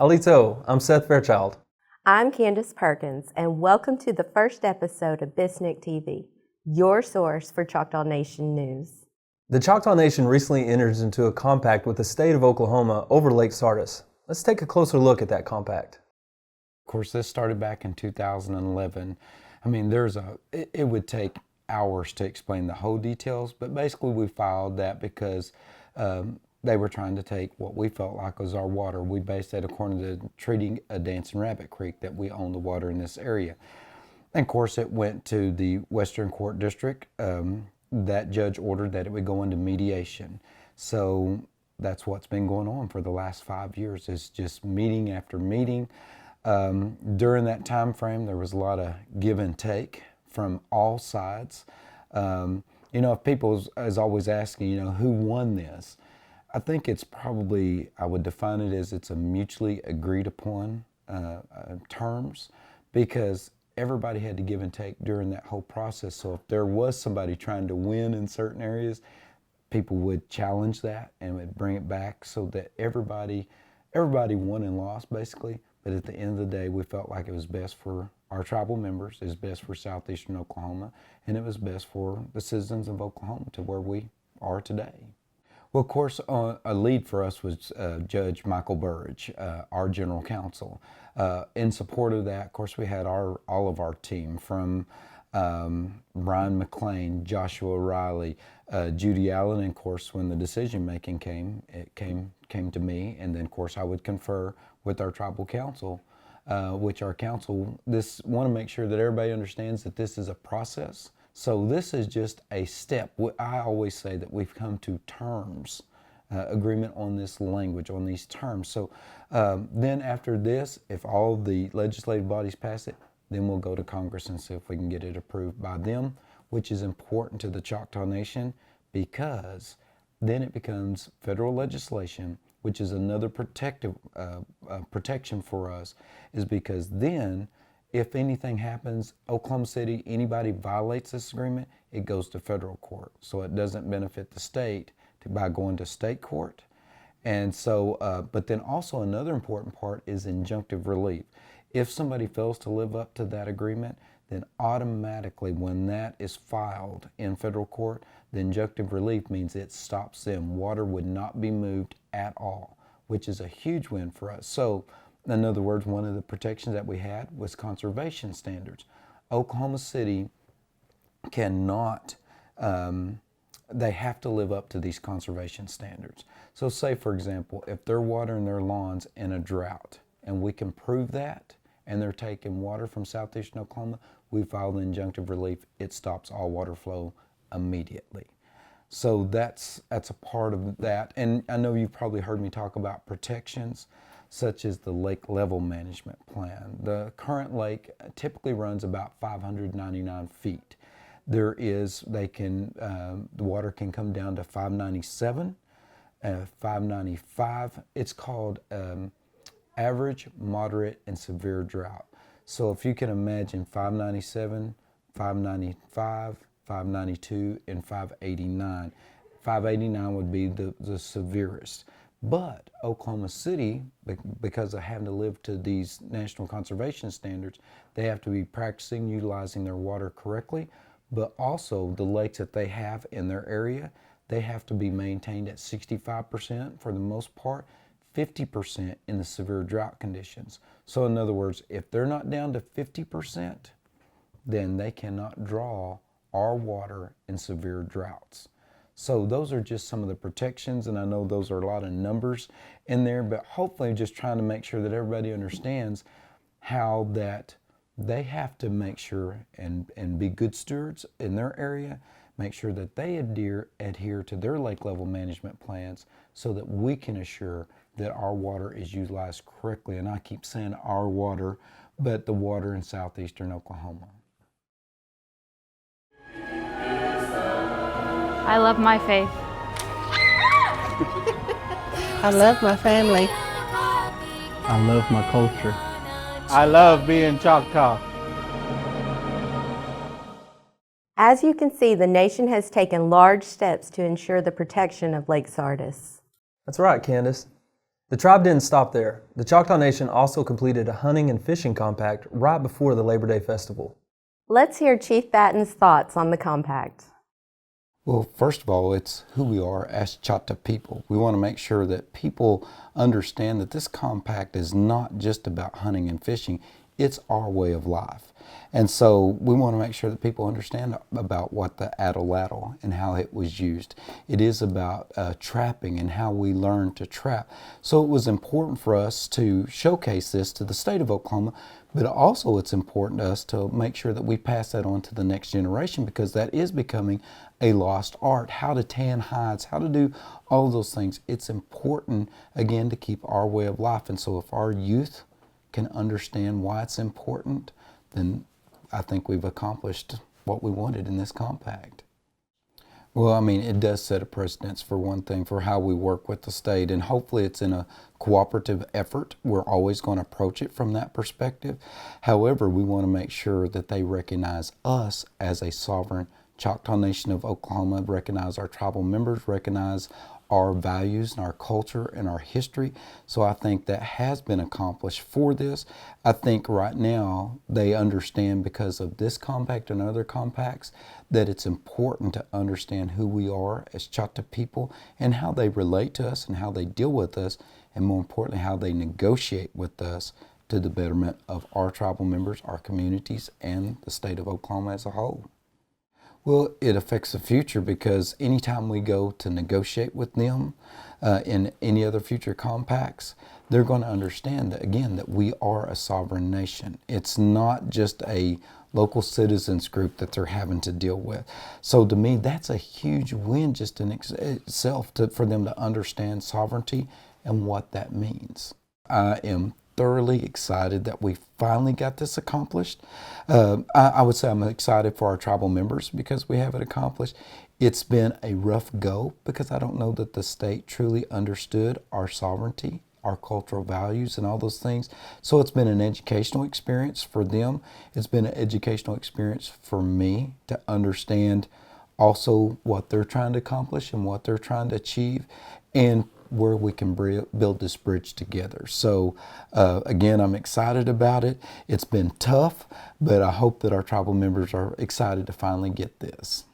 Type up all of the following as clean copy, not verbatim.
Alito, I'm Seth Fairchild. I'm Candace Perkins, and welcome to the first episode of Biskinik TV, your source for Choctaw Nation news. The Choctaw Nation recently entered into a compact with the state of Oklahoma over Lake Sardis. Let's take a closer look at that compact. Of course, this started back in 2011. I mean, it would take hours to explain the whole details, but basically we filed that because they were trying to take what we felt like was our water. We based it according to treating a Dancing Rabbit Creek, that we own the water in this area. And of course, it went to the Western Court District. That judge ordered that it would go into mediation. So that's what's been going on for the last 5 years, is just meeting after meeting. During that time frame, there was a lot of give and take from all sides. If people is always asking, who won this? I think it's probably, I would define it as it's a mutually agreed upon terms, because everybody had to give and take during that whole process. So if there was somebody trying to win in certain areas, people would challenge that and would bring it back so that everybody won and lost basically. But at the end of the day, we felt like it was best for our tribal members, it was best for southeastern Oklahoma, and it was best for the citizens of Oklahoma to where we are today. Well, of course, a lead for us was Judge Michael Burridge, our general counsel. In support of that, of course, we had all of our team from Brian McLean, Joshua Riley, Judy Allen, and of course, when the decision making came, it came to me, and then of course I would confer with our tribal council, which our council, want to make sure that everybody understands that this is a process. So this is just a step. I always say that we've come to terms, agreement on this language, on these terms. So then after this, if all the legislative bodies pass it, then we'll go to Congress and see if we can get it approved by them, which is important to the Choctaw Nation, because then it becomes federal legislation, which is another protection for us, is because then if anything happens, Oklahoma City, anybody violates this agreement, it goes to federal court. So it doesn't benefit the state by going to state court. And so, but then also another important part is injunctive relief. If somebody fails to live up to that agreement, then automatically when that is filed in federal court, the injunctive relief means it stops them. Water would not be moved at all, which is a huge win for us. So, in other words, one of the protections that we had was conservation standards. Oklahoma City cannot, they have to live up to these conservation standards. So say, for example, if they're watering their lawns in a drought, and we can prove that, and they're taking water from southeastern Oklahoma, we file the injunctive relief. It stops all water flow immediately. So that's a part of that. And I know you've probably heard me talk about protections, such as the lake level management plan. The current lake typically runs about 599 feet. The water can come down to 597, 595. It's called average, moderate, and severe drought. So if you can imagine 597, 595, 592, and 589. 589 would be the severest. But Oklahoma City, because of having to live to these national conservation standards, they have to be practicing utilizing their water correctly, but also the lakes that they have in their area, they have to be maintained at 65% for the most part, 50% in the severe drought conditions. So in other words, if they're not down to 50%, then they cannot draw our water in severe droughts. So those are just some of the protections, and I know those are a lot of numbers in there, but hopefully just trying to make sure that everybody understands how that they have to make sure and be good stewards in their area, make sure that they adhere to their lake level management plans so that we can assure that our water is utilized correctly. And I keep saying our water, but the water in southeastern Oklahoma. I love my faith. I love my family. I love my culture. I love being Choctaw. As you can see, the nation has taken large steps to ensure the protection of Lake Sardis. That's right, Candace. The tribe didn't stop there. The Choctaw Nation also completed a hunting and fishing compact right before the Labor Day festival. Let's hear Chief Batten's thoughts on the compact. Well, first of all, it's who we are as Choctaw people. We want to make sure that people understand that this compact is not just about hunting and fishing, it's our way of life. And so we want to make sure that people understand about what the atlatl and how it was used. It is about trapping and how we learn to trap. So it was important for us to showcase this to the state of Oklahoma, but also it's important to us to make sure that we pass that on to the next generation, because that is becoming a lost art. How to tan hides, how to do all of those things. It's important, again, to keep our way of life. And so if our youth can understand why it's important, then I think we've accomplished what we wanted in this compact. Well, I mean, it does set a precedence, for one thing, for how we work with the state, and hopefully it's in a cooperative effort. We're always going to approach it from that perspective. However, we want to make sure that they recognize us as a sovereign Choctaw Nation of Oklahoma, recognize our tribal members, recognize our values and our culture and our history. So I think that has been accomplished for this. I think right now they understand, because of this compact and other compacts, that it's important to understand who we are as Choctaw people and how they relate to us and how they deal with us, and more importantly, how they negotiate with us to the betterment of our tribal members, our communities, and the state of Oklahoma as a whole. Well, it affects the future, because anytime we go to negotiate with them in any other future compacts, they're going to understand that, again, that we are a sovereign nation. It's not just a local citizens group that they're having to deal with. So to me, that's a huge win just in itself for them to understand sovereignty and what that means. I am thoroughly excited that we finally got this accomplished. I would say I'm excited for our tribal members because we have it accomplished. It's been a rough go, because I don't know that the state truly understood our sovereignty, our cultural values, and all those things. So it's been an educational experience for them. It's been an educational experience for me to understand also what they're trying to accomplish and what they're trying to achieve, and where we can build this bridge together. So again, I'm excited about it. It's been tough, but I hope that our tribal members are excited to finally get this.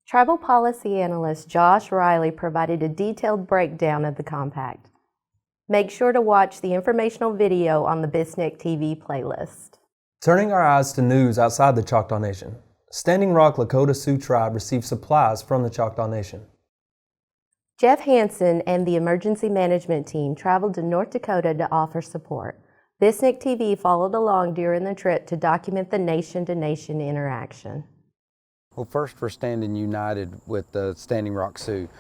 Tribal policy analyst Josh Riley provided a detailed breakdown of the compact. Make sure to watch the informational video on the Biskinik TV playlist. Turning our eyes to news outside the Choctaw Nation, Standing Rock Lakota Sioux Tribe received supplies from the Choctaw Nation. Jeff Hansen and the emergency management team traveled to North Dakota to offer support. Biskinik TV followed along during the trip to document the nation-to-nation interaction. Well, first, we're standing united with the Standing Rock Sioux.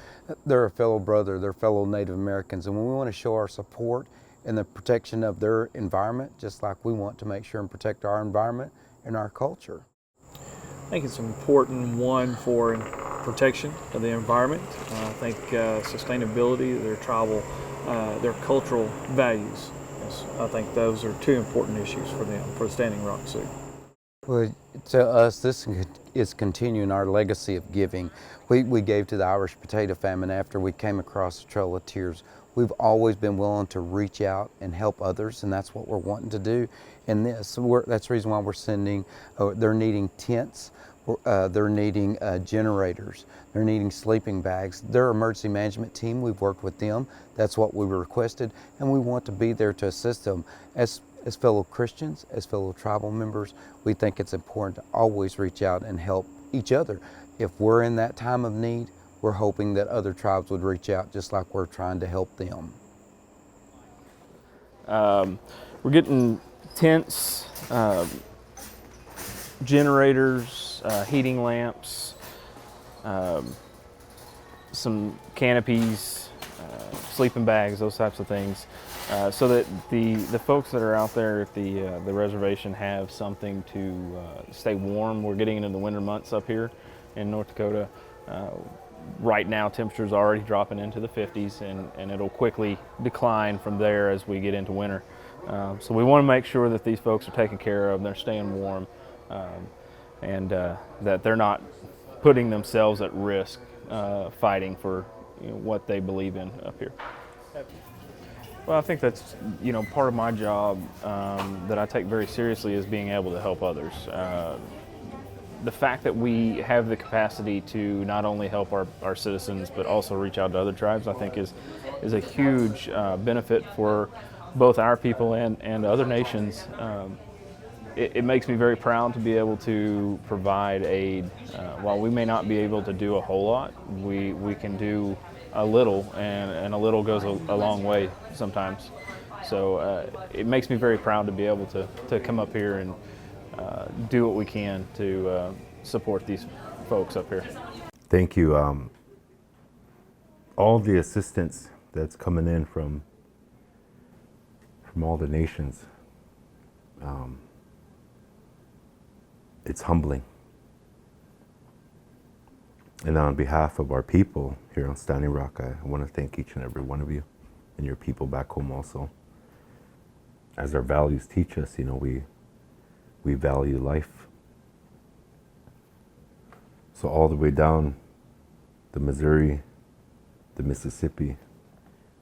They're a fellow brother, they're fellow Native Americans, and when we want to show our support in the protection of their environment, just like we want to make sure and protect our environment and our culture. I think it's important, one, for protection of the environment. I think sustainability, their tribal, their cultural values. Yes, I think those are two important issues for them, for the Standing Rock Sioux. Well, to us, this is continuing our legacy of giving. We gave to the Irish potato famine after we came across the Trail of Tears. We've always been willing to reach out and help others, and that's what we're wanting to do. And that's the reason why we're sending, they're needing tents, they're needing generators, they're needing sleeping bags. Their emergency management team, we've worked with them. That's what we requested, and we want to be there to assist them. As fellow Christians, as fellow tribal members, we think it's important to always reach out and help each other. If we're in that time of need, we're hoping that other tribes would reach out just like we're trying to help them. We're getting tents, generators, heating lamps, some canopies, sleeping bags, those types of things, so that the folks that are out there at the reservation have something to stay warm. We're getting into the winter months up here in North Dakota. Right now, temperatures are already dropping into the 50s, and it'll quickly decline from there as we get into winter. So we want to make sure that these folks are taken care of, they're staying warm, and that they're not putting themselves at risk fighting for what they believe in up here. Well, I think that's part of my job that I take very seriously is being able to help others. The fact that we have the capacity to not only help our citizens but also reach out to other tribes, I think is a huge benefit for both our people and other nations. It makes me very proud to be able to provide aid. While we may not be able to do a whole lot, we can do a little, and a little goes a long way sometimes. So it makes me very proud to be able to come up here and do what we can to support these folks up here. Thank you. All the assistance that's coming in from all the nations, it's humbling. And on behalf of our people here on Standing Rock, I want to thank each and every one of you and your people back home also. As our values teach us, we value life. So all the way down the Missouri, the Mississippi,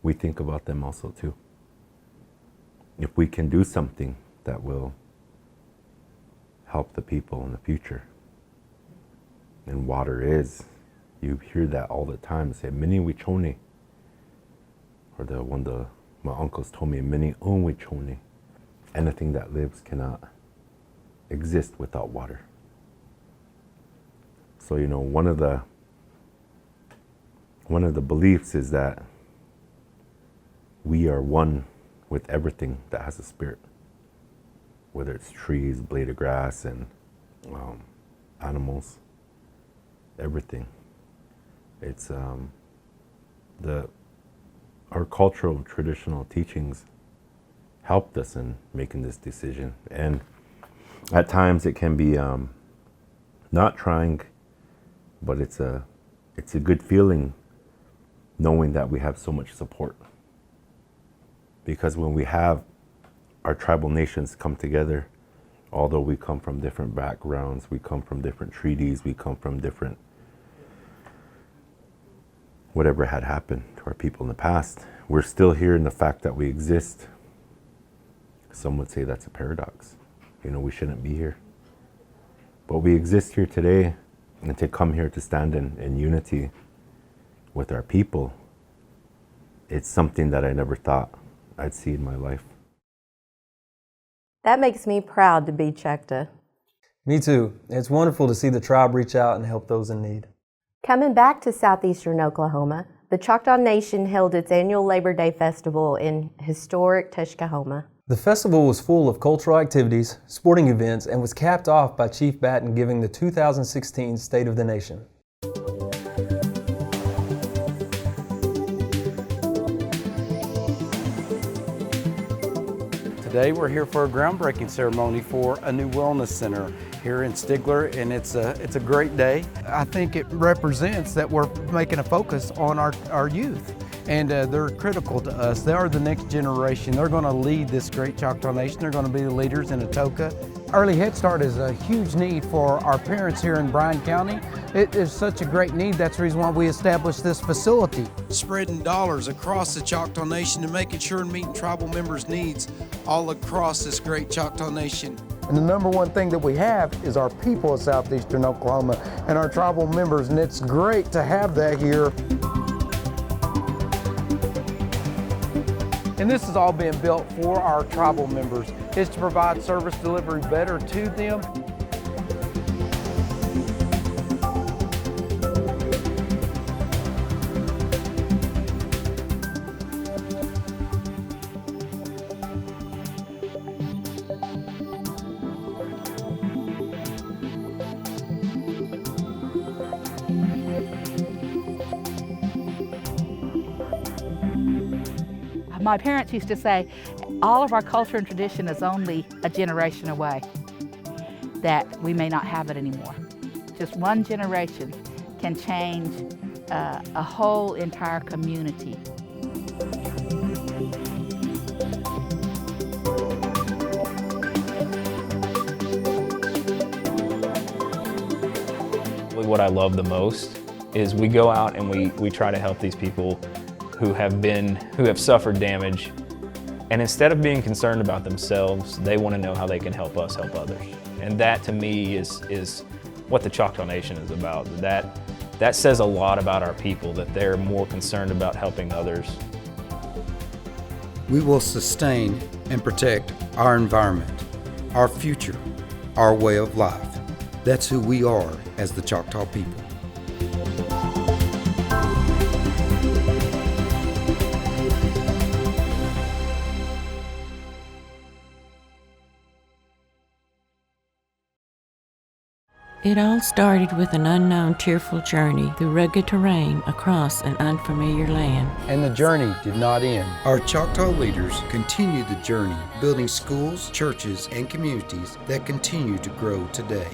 we think about them also too. If we can do something that will help the people in the future, and water is, you hear that all the time, say, mini wichoni, or my uncles told me, mini wichoni, anything that lives cannot exist without water. So one of the beliefs is that we are one with everything that has a spirit, whether it's trees, blade of grass, and animals, everything. It's our cultural traditional teachings helped us in making this decision, and at times it can be not trying, but it's a good feeling knowing that we have so much support. Because when we have our tribal nations come together, although we come from different backgrounds, we come from different treaties, we come from different whatever had happened to our people in the past, we're still here in the fact that we exist. Some would say that's a paradox. We shouldn't be here. But we exist here today, and to come here to stand in unity with our people, it's something that I never thought I'd see in my life. That makes me proud to be Choctaw. Me too. It's wonderful to see the tribe reach out and help those in need. Coming back to southeastern Oklahoma, the Choctaw Nation held its annual Labor Day Festival in historic Tvshka, Homma. The festival was full of cultural activities, sporting events, and was capped off by Chief Batten giving the 2016 State of the Nation. Today we're here for a groundbreaking ceremony for a new wellness center here in Stigler, and it's a great day. I think it represents that we're making a focus on our youth, and they're critical to us. They are the next generation. They're going to lead this great Choctaw Nation. They're going to be the leaders in Atoka. Early Head Start is a huge need for our parents here in Bryan County. It is such a great need. That's the reason why we established this facility. Spreading dollars across the Choctaw Nation and making sure and meeting tribal members' needs all across this great Choctaw Nation. And the number one thing that we have is our people of southeastern Oklahoma and our tribal members, and it's great to have that here. And this is all being built for our tribal members. It's to provide service delivery better to them. My parents used to say, all of our culture and tradition is only a generation away, that we may not have it anymore. Just one generation can change a whole entire community. What I love the most is we go out and we try to help these people who have suffered damage, and instead of being concerned about themselves, they want to know how they can help us help others. And that to me is what the Choctaw Nation is about. That says a lot about our people, that they're more concerned about helping others. We will sustain and protect our environment, our future, our way of life. That's who we are as the Choctaw people. It all started with an unknown, tearful journey through rugged terrain across an unfamiliar land. And the journey did not end. Our Choctaw leaders continue the journey, building schools, churches, and communities that continue to grow today.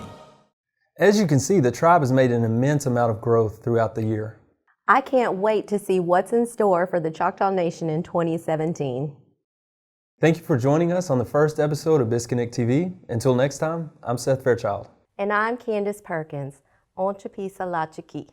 As you can see, the tribe has made an immense amount of growth throughout the year. I can't wait to see what's in store for the Choctaw Nation in 2017. Thank you for joining us on the first episode of Biskinik TV. Until next time, I'm Seth Fairchild. And I'm Candace Perkins. On Chapisa La Chiki.